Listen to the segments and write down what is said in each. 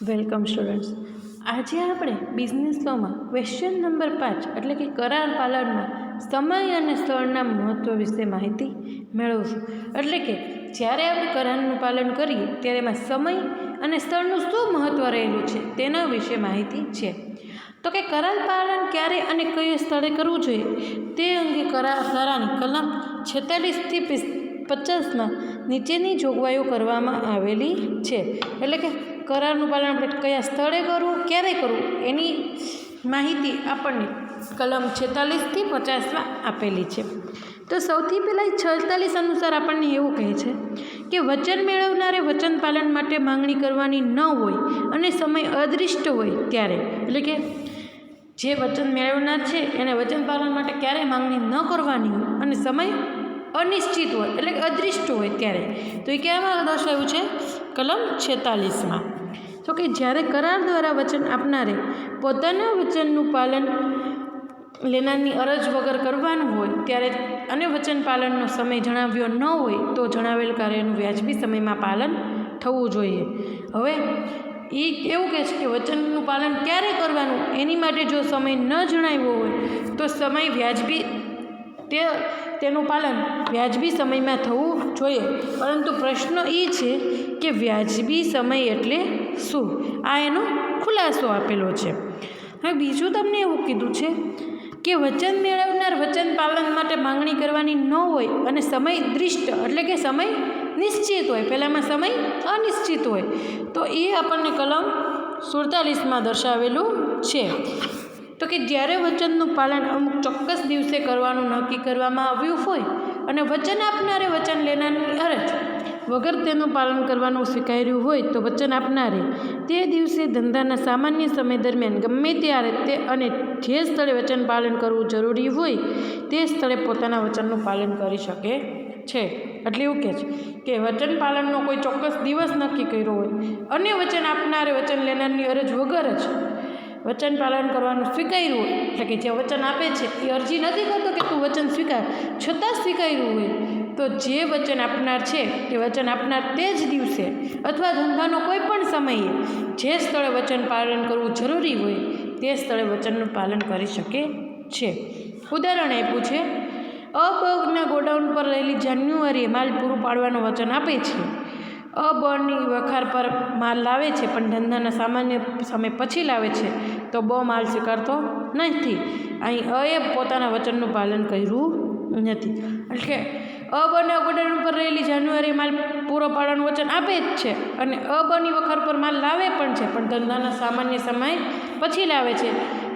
Welcome students. આજે આપણે business લોમાં question number 5 એટલે કે કરાર પાલનમાં સમય અને સ્થળના મહત્ત્વ વિશે માહિતી મેળવશું. એટલે કે જ્યારે આપણે કરારનું પાલન કરીએ ત્યારે એમાં સમય અને સ્થળનું શું મહત્ત્વ રહેલું છે તેના વિશે માહિતી છે. તો કે કરાર પાલન ક્યારે અને કઈ સ્થળે કરવું જોઈએ તે અંગે કરારની કલમ 46 થી 50માં નીચેની જોગવાઈઓ કરવામાં આવેલી છે. એટલે કે કરારનું પાલન આપણે કયા સ્થળે કરવું, ક્યારે કરવું એની માહિતી આપણને કલમ 46 થી 50માં આપેલી છે. તો સૌથી પહેલાં 46 અનુસાર આપણને એવું કહે છે કે વચન મેળવનારે વચન પાલન માટે માંગણી કરવાની ન હોય અને સમય અદૃષ્ટ હોય ત્યારે, એટલે કે જે વચન મેળવનાર છે એને વચન પાલન માટે ક્યારેય માંગણી ન કરવાની હોય અને સમય અનિશ્ચિત હોય એટલે કે અદૃષ્ટ હોય ત્યારે. તો એ ક્યાંમાં દર્શાવ્યું છે? કલમ 46માં. તો કે જ્યારે કરાર દ્વારા વચન આપનારે પોતાના વચનનું પાલન લેનારની અરજ વગર કરવાનું હોય ત્યારે અને વચન પાલનનો સમય જણાવ્યો ન હોય તો જણાવેલ કાર્યનું વ્યાજબી સમયમાં પાલન થવું જોઈએ. હવે એ એવું કહે છે કે વચનનું પાલન ક્યારે કરવાનું એની માટે જો સમય ન જણાવ્યો હોય તો સમય વ્યાજબી તેનું પાલન વ્યાજબી સમયમાં થવું જોઈએ. પરંતુ પ્રશ્ન એ છે કે વ્યાજબી સમય એટલે શું? આ એનો ખુલાસો આપેલો છે. હવે બીજું તમને એવું કીધું છે કે વચન મેળવનાર વચન પાલન માટે માંગણી કરવાની ન હોય અને સમય દૃષ્ટ એટલે કે સમય નિશ્ચિત હોય, પહેલાંમાં સમય અનિશ્ચિત હોય, તો એ આપણને કલમ 47માં દર્શાવેલું છે. તો કે જ્યારે વચનનું પાલન અમુક ચોક્કસ દિવસે કરવાનું નક્કી કરવામાં આવ્યું હોય અને વચન આપનારે વચન લેનારની અરજ વગર તેનું પાલન કરવાનું સ્વીકાર્યું હોય તો વચન આપનારે તે દિવસે ધંધાના સામાન્ય સમય દરમિયાન ગમે ત્યારે તે અને જે સ્થળે વચન પાલન કરવું જરૂરી હોય તે સ્થળે પોતાના વચનનું પાલન કરી શકે છે. એટલે એવું કહે છે કે વચન પાલનનો કોઈ ચોક્કસ દિવસ નક્કી કર્યો હોય અને વચન આપનારે વચન લેનારની અરજ વગર જ વચન પાલન કરવાનું સ્વીકાર્યું હોય, એટલે કે જે વચન આપે છે એ અરજી નથી કરતો કે તું વચન સ્વીકાર, છતાં સ્વીકાર્યું હોય તો જે વચન આપનાર છે તે વચન આપનાર તે જ દિવસે અથવા ધંધાનો કોઈ પણ સમયે જે સ્થળે વચન પાલન કરવું જરૂરી હોય તે સ્થળે વચનનું પાલન કરી શકે છે. ઉદાહરણ આપ્યું છે, અ.બ.ના ગોડાઉન પર રહેલી જાન્યુઆરીએ માલ પૂરું પાડવાનું વચન આપે છે. અ.બ.ની વખાર પર માલ લાવે છે પણ ધંધાના સામાન્ય સમય પછી લાવે છે તો બ માલ સ્વીકારતો નથી. અહીં અએ પોતાના વચનનું પાલન કર્યું નથી. એટલે કે અ.બ.ના ગોડાઉન પર રહેલી જાન્યુઆરીએ માલ પૂરો પાડવાનું વચન આપે જ છે અને અ.બ.ની વખાર પર માલ લાવે પણ છે પણ ધંધાના સામાન્ય સમય પછી લાવે છે,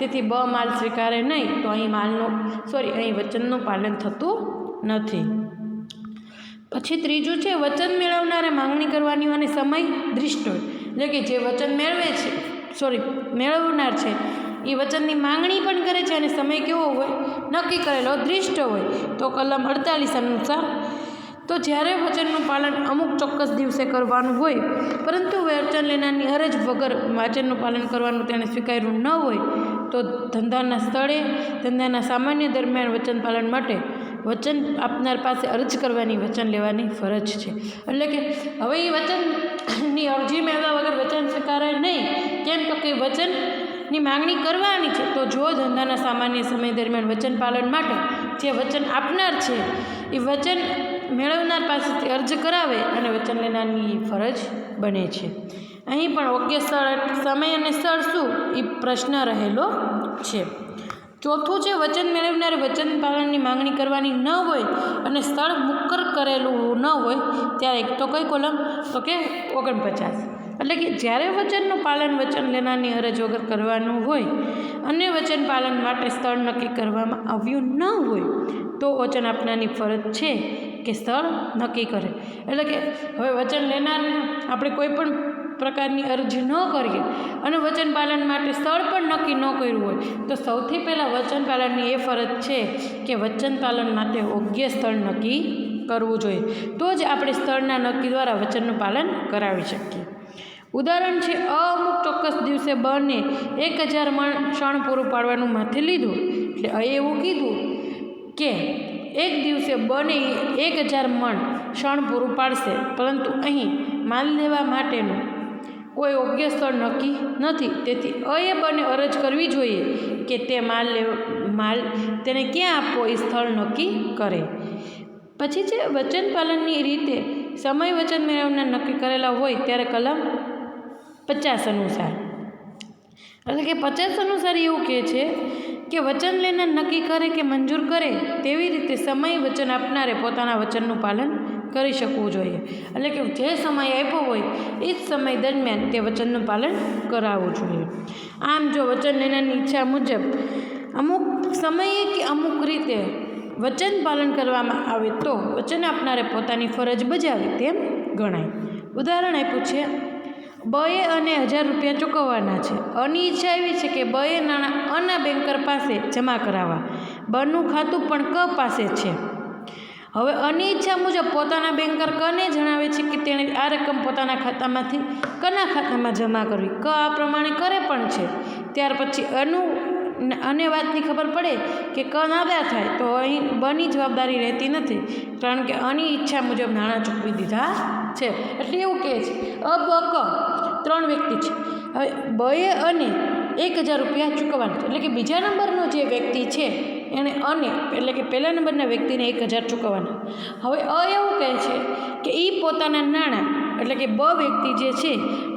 તેથી બ માલ સ્વીકારે નહીં તો અહીં અહીં વચનનું પાલન થતું નથી. પછી ત્રીજું છે, વચન મેળવનારે માંગણી કરવાની અને સમય દૃષ્ટ હોય, એટલે કે જે વચન મેળવનાર છે એ વચનની માંગણી પણ કરે છે અને સમય કેવો હોય? નક્કી કરેલો દૃષ્ટ હોય. તો કલમ 48 અનુસાર તો જ્યારે વચનનું પાલન અમુક ચોક્કસ દિવસે કરવાનું હોય પરંતુ વચન લેનારની અરજ વગર વચનનું પાલન કરવાનું તેણે સ્વીકાર્યું ન હોય તો ધંધાના સ્થળે ધંધાના સામાન્ય દરમિયાન વચન પાલન માટે વચન આપનાર પાસે અરજ કરવાની, વચન લેવાની ફરજ છે. એટલે કે હવે એ વચનની અરજી મેળવ્યા વગર વચન સ્વીકારે નહીં. કેમ? તો કે વચનની માંગણી કરવાની છે. તો જો ધંધાના સામાન્ય સમય દરમિયાન વચન પાલન માટે જે વચન આપનાર છે એ વચન મેળવનાર પાસેથી અરજ કરાવે અને વચન લેનારની ફરજ બને છે. અહીં પણ યોગ્ય સ્થળ, સમય અને સ્થળ શું એ પ્રશ્ન રહેલો છે. ચોથું છે, વચન મેળવનારે વચન પાલનની માંગણી કરવાની ન હોય અને સ્થળ મુકર કરેલું ન હોય ત્યારે તો કઈ કોલમ? તો કે 49. એટલે કે જ્યારે વચનનું પાલન વચન લેનારની અરજ વગર કરવાનું હોય અને વચન પાલન માટે સ્થળ નક્કી કરવામાં આવ્યું ન હોય તો વચન આપનારની ફરજ છે કે સ્થળ નક્કી કરે. એટલે કે હવે વચન લેનારને આપણે કોઈ પણ પ્રકારની અરજી ન કરીએ અને વચન પાલન માટે સ્થળ પણ નક્કી ન કર્યું હોય તો સૌથી પહેલાં વચન પાલનની એ ફરજ છે કે વચન પાલન માટે યોગ્ય સ્થળ નક્કી કરવું જોઈએ. તો જ આપણે સ્થળના નક્કી દ્વારા વચનનું પાલન કરાવી શકીએ. ઉદાહરણ છે, અમુક ચોક્કસ દિવસે બને 1000 મણ શણ પૂરું પાડવાનું માથે લીધું. એટલે એવું કીધું કે એક દિવસે બને 1000 મણ શણ પૂરું પાડશે, પરંતુ અહીં માલ લેવા માટેનું કોઈ યોગ્ય સ્થળ નક્કી નથી, તેથી એ બંને અરજ કરવી જોઈએ કે તે માલ તેને ક્યાં આપવો એ સ્થળ નક્કી કરે. પછી છે વચન પાલનની રીતે સમય વચન મેળવનાર નક્કી કરેલા હોય ત્યારે કલમ 50 અનુસાર, એટલે કે 50 અનુસાર એવું કહે છે કે વચન લેનાર નક્કી કરે કે મંજૂર કરે તેવી રીતે સમય વચન આપનારે પોતાના વચનનું પાલન કરી શકવું જોઈએ. એટલે કે જે સમય આપ્યો હોય એ જ સમય દરમિયાન તે વચનનું પાલન કરાવવું જોઈએ. આમ જો વચન લેનારની ઈચ્છા મુજબ અમુક સમયે કે અમુક રીતે વચન પાલન કરવામાં આવે તો વચન આપનારે પોતાની ફરજ બજાવે તેમ ગણાય. ઉદાહરણ આપ્યું છે, બએ અને 1000 રૂપિયા ચૂકવવાના છે. અની ઈચ્છા એવી છે કે બએ નાણાં અના બેન્કર પાસે જમા કરાવવા, બનું ખાતું પણ ક પાસે છે. હવે અની ઈચ્છા મુજબ પોતાના બેન્કર કને જણાવે છે કે તેણે આ રકમ પોતાના ખાતામાંથી કના ખાતામાં જમા કરવી. ક આ પ્રમાણે કરે પણ છે. ત્યાર પછી અને વાતની ખબર પડે કે ક નાદાર થાય તો અહીં બની જવાબદારી રહેતી નથી, કારણ કે અની ઈચ્છા મુજબ નાણાં ચૂકવી દીધા છે. એટલે એવું કહે છે બ ક 3 વ્યક્તિ છે. હવે બએ અને 1000 રૂપિયા ચૂકવવાના છે, એટલે કે બીજા નંબરનો જે વ્યક્તિ છે એણે એટલે કે પહેલા નંબરના વ્યક્તિને 1000 ચૂકવવાના. હવે એવું કહે છે કે એ પોતાના નાણાં, એટલે કે બ વ્યક્તિ જે છે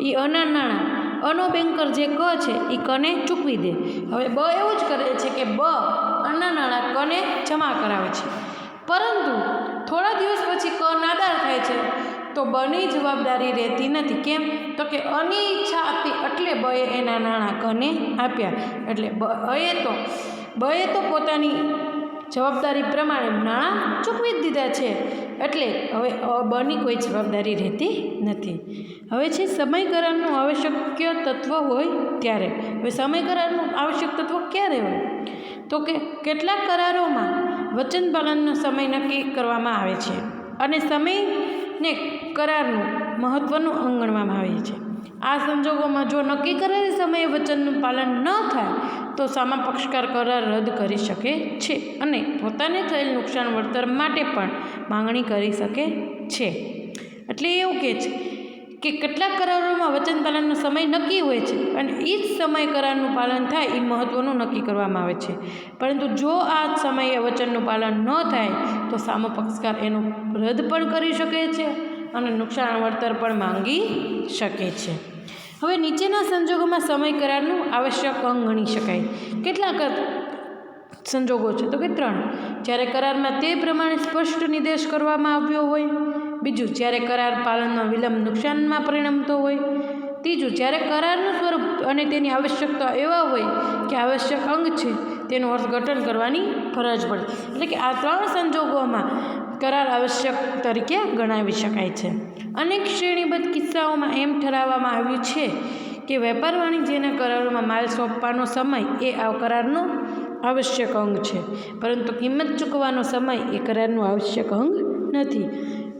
એ અના નાણાં અનો બેન્કર જે ક છે એ કને ચૂકવી દે. હવે બ એવું જ કરે છે કે બ અના નાણાં કને જમા કરાવે છે, પરંતુ થોડા દિવસ પછી ક નાદાર થાય છે તો બની જવાબદારી રહેતી નથી. કેમ? તો કે અની ઈચ્છા હતી એટલે બએ એના નાણાં કને આપ્યા. એટલે બએ તો પોતાની જવાબદારી પ્રમાણે નાણાં ચૂકવી જ દીધા છે, એટલે હવે બની કોઈ જવાબદારી રહેતી નથી. હવે છે સમય કરારનું આવશ્યક તત્વ હોય ત્યારે. હવે સમય કરારનું આવશ્યક તત્વ ક્યારે હોય? તો કે કેટલાક કરારોમાં વચન પાલનનો સમય નક્કી કરવામાં આવે છે અને સમયને કરારનું મહત્ત્વનું અંગ ગણવામાં આવે છે. આ સંજોગોમાં જો નક્કી કરેલ સમયે વચનનું પાલન ન થાય તો સામા પક્ષકાર કરાર રદ કરી શકે છે અને પોતાને થયેલ નુકસાન વળતર માટે પણ માંગણી કરી શકે છે. એટલે એવું કહે છે કે કેટલાક કરારોમાં વચન પાલનનો સમય નક્કી હોય છે અને એ જ સમય કરારનું પાલન થાય એ મહત્ત્વનું નક્કી કરવામાં આવે છે. પરંતુ જો આ સમયે વચનનું પાલન ન થાય તો સામો પક્ષકાર એનું રદ પણ કરી શકે છે અને નુકસાન વળતર પણ માંગી શકે છે. હવે નીચેના સંજોગોમાં સમય કરારનું આવશ્યક અંગ ગણી શકાય. કેટલાક સંજોગો છે? તો કે 3. જ્યારે કરારમાં તે પ્રમાણે સ્પષ્ટ નિર્દેશ કરવામાં આવ્યો હોય. બીજું, જ્યારે કરાર પાલનમાં વિલંબ નુકસાનમાં પરિણમતો હોય. ત્રીજું, જ્યારે કરારનું સ્વરૂપ અને તેની આવશ્યકતા એવા હોય કે આવશ્યક અંગ છે તેનું અર્થઘટન કરવાની ફરજ પડે. એટલે કે આ 3 સંજોગોમાં કરાર આવશ્યક તરીકે ગણાવી શકાય છે. અનેક શ્રેણીબદ્ધ કિસ્સાઓમાં એમ ઠરાવવામાં આવ્યું છે કે વેપાર વાણિજ્યના કરારોમાં માલ સોંપવાનો સમય એ આ કરારનો આવશ્યક અંગ છે, પરંતુ કિંમત ચૂકવવાનો સમય એ કરારનું આવશ્યક અંગ નથી.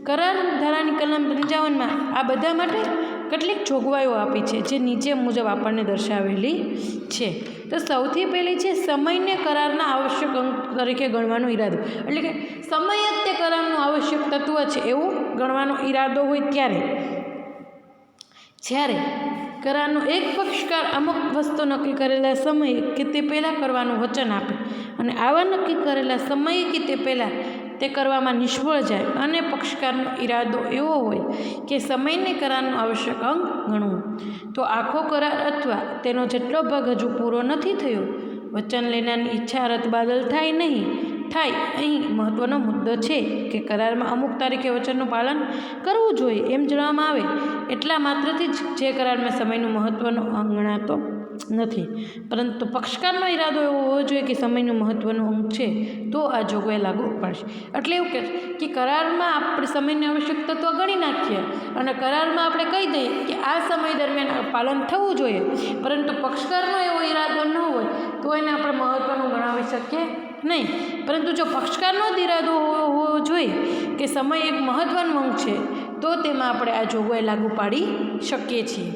કરાર ધારાની કલમ 55માં આ બધા માટે કેટલીક જોગવાઈઓ આપી છે જે નીચે મુજબ આપણને દર્શાવેલી છે. તો સૌથી પહેલી છે સમયને કરારના આવશ્યક અંગ તરીકે ગણવાનો ઈરાદો. એટલે કે સમય જ તે કરારનું આવશ્યક તત્વ છે એવું ગણવાનો ઈરાદો હોય ત્યારે, જ્યારે કરારનો એક પક્ષકાર અમુક વસ્તુ નક્કી કરેલા સમયે કે તે પહેલાં કરવાનું વચન આપે અને આવા નક્કી કરેલા સમયે કે તે પહેલાં તે કરવામાં નિષ્ફળ જાય અને પક્ષકારનો ઈરાદો એવો હોય કે સમયને કરારનો આવશ્યક અંગ ગણવું, તો આખો કરાર અથવા તેનો જેટલો ભાગ હજુ પૂરો નથી થયો, વચન લેનારની ઈચ્છા રદબાદલ થાય. અહીં મહત્ત્વનો મુદ્દો છે કે કરારમાં અમુક તારીખે વચનનું પાલન કરવું જોઈએ એમ જણાવવામાં આવે એટલા માત્રથી જ જે કરારમાં સમયનું મહત્ત્વનો અંગ ગણાતો નથી, પરંતુ પક્ષકારનો ઈરાદો એવો હોવો જોઈએ કે સમયનું મહત્ત્વનું અંગ છે તો આ જોગવાઈ લાગુ પડશે. એટલે એવું કે કરારમાં આપણે સમયને આવશ્યક તત્વ ગણી નાખીએ અને કરારમાં આપણે કહી દઈએ કે આ સમય દરમિયાન પાલન થવું જોઈએ, પરંતુ પક્ષકારનો એવો ઈરાદો ન હોય તો એને આપણે મહત્ત્વનું ગણાવી શકીએ નહીં. પરંતુ જો પક્ષકારનો જ ઈરાદો હોવો જોઈએ કે સમય એક મહત્ત્વનું અંગ છે તો તેમાં આપણે આ જોગવાઈ લાગુ પાડી શકીએ છીએ.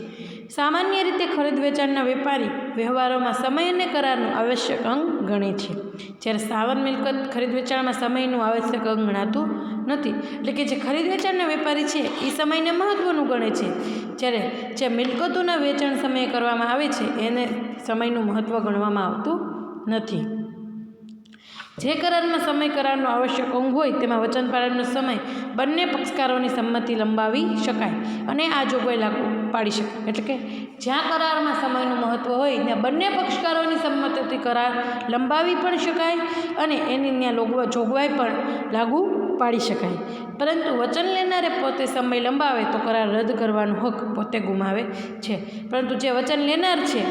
સામાન્ય રીતે ખરીદ વેચાણના વેપારી વ્યવહારોમાં સમય અને કરારનું આવશ્યક અંગ ગણે છે, જ્યારે સ્થાવર મિલકત ખરીદ વેચાણમાં સમયનું આવશ્યક અંગ ગણાતું નથી. એટલે કે જે ખરીદ વેચાણના વેપારી છે એ સમયને મહત્ત્વનું ગણે છે, જ્યારે જે મિલકતોના વેચાણ સમયે કરવામાં આવે છે એને સમયનું મહત્ત્વ ગણવામાં આવતું નથી. જે કરારમાં સમય કરારનો આવશ્યક અંગ હોય તેમાં વચન પાલનનો સમય બંને પક્ષકારોની સંમતિ લંબાવી શકાય અને આ જોગવાઈ લાગુ પાડી શકાય. એટલે કે જ્યાં કરારમાં સમયનું મહત્ત્વ હોય ત્યાં બંને પક્ષકારોની સંમતિથી કરાર લંબાવી પણ શકાય અને એની ત્યાં જોગવાઈ પણ લાગુ પાડી શકાય. પરંતુ વચન લેનારે પોતે સમય લંબાવે તો કરાર રદ કરવાનો હક પોતે ગુમાવે છે. પરંતુ જે વચન લેનાર છે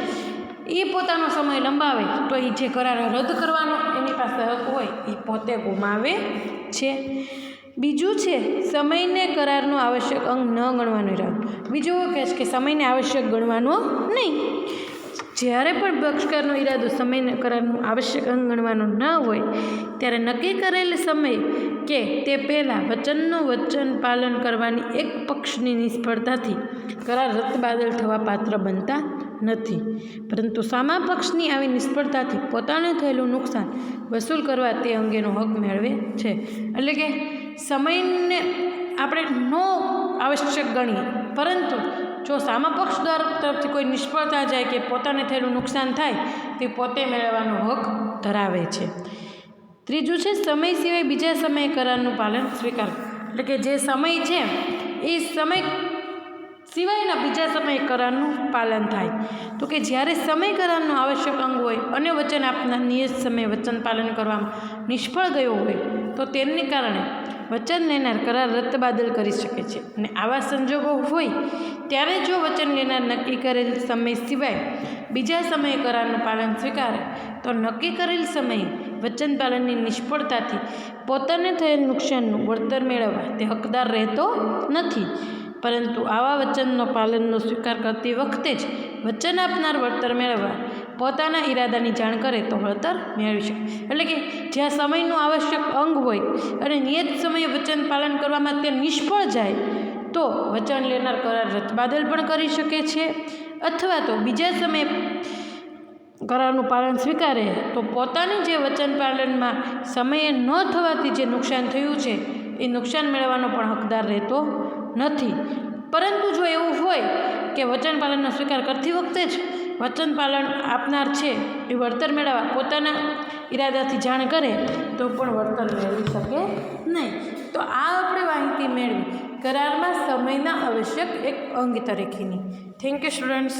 એ પોતાનો સમય લંબાવે તો એ જે કરાર રદ કરવાનો એની પાસે હક હોય એ પોતે ગુમાવે છે. બીજું છે સમયને કરારનો આવશ્યક અંગ ન ગણવાનો ઈરાદો. બીજું એવું કહે છે કે સમયને આવશ્યક ગણવાનો નહીં. જ્યારે પણ પક્ષકારનો ઈરાદો સમયને કરારનું આવશ્યક અંગ ગણવાનો ન હોય ત્યારે નક્કી કરેલ સમય કે તે પહેલાં વચનનું વચન પાલન કરવાની એક પક્ષની નિષ્ફળતાથી કરાર રદબાતલ થવા પાત્ર બનતા નથી. પરંતુ સામા પક્ષની આવી નિષ્ફળતાથી પોતાને થયેલું નુકસાન વસૂલ કરવા તે અંગેનો હક મેળવે છે. એટલે કે સમયને આપણે નો આવશ્યક ગણીએ, પરંતુ જો સામા પક્ષ તરફથી કોઈ નિષ્ફળતા જાય કે પોતાને થયેલું નુકસાન થાય તે પોતે મેળવવાનો હક ધરાવે છે. ત્રીજું છે સમય સિવાય બીજા સમયે કરારનું પાલન સ્વીકાર. એટલે કે જે સમય છે એ સમય સિવાયના બીજા સમયે કરારનું પાલન થાય. તો કે જ્યારે સમય કરારનો આવશ્યક અંગ હોય અને વચન આપનાર નિયત સમયે વચન પાલન કરવામાં નિષ્ફળ ગયો હોય તો તેને કારણે વચન લેનાર કરાર રદબાતલ કરી શકે છે. અને આવા સંજોગો હોય ત્યારે જો વચન લેનાર નક્કી કરેલ સમય સિવાય બીજા સમયે કરારનું પાલન સ્વીકારે તો નક્કી કરેલ સમયે વચન પાલનની નિષ્ફળતાથી પોતાને થયેલ નુકસાનનું વળતર મેળવવા તે હકદાર રહેતો નથી. પરંતુ આવા વચનનો પાલનનો સ્વીકાર કરતી વખતે જ વચન આપનાર વળતર મેળવવા પોતાના ઈરાદાની જાણ કરે તો વળતર મેળવી શકે. એટલે કે જ્યાં સમયનું આવશ્યક અંગ હોય અને નિયત સમયે વચન પાલન કરવામાં તે નિષ્ફળ જાય તો વચન લેનાર કરાર રદબાતલ પણ કરી શકે છે, અથવા તો બીજા સમયે કરારનું પાલન સ્વીકારે તો પોતાની જે વચન પાલનમાં સમયે ન થવાથી જે નુકસાન થયું છે એ નુકસાન મેળવવાનો પણ હકદાર રહેતો નથી. પરંતુ જો એવું હોય કે વચન પાલનનો સ્વીકાર કરતી વખતે જ વચન પાલન આપનાર છે એ વળતર મેળવવા પોતાના ઈરાદાથી જાણ કરે તો પણ વળતર મેળવી શકે નહીં. તો આ આપણે માહિતી મેળવી કરારમાં સમયના આવશ્યક એક અંગ તરીકેની. Thank you students.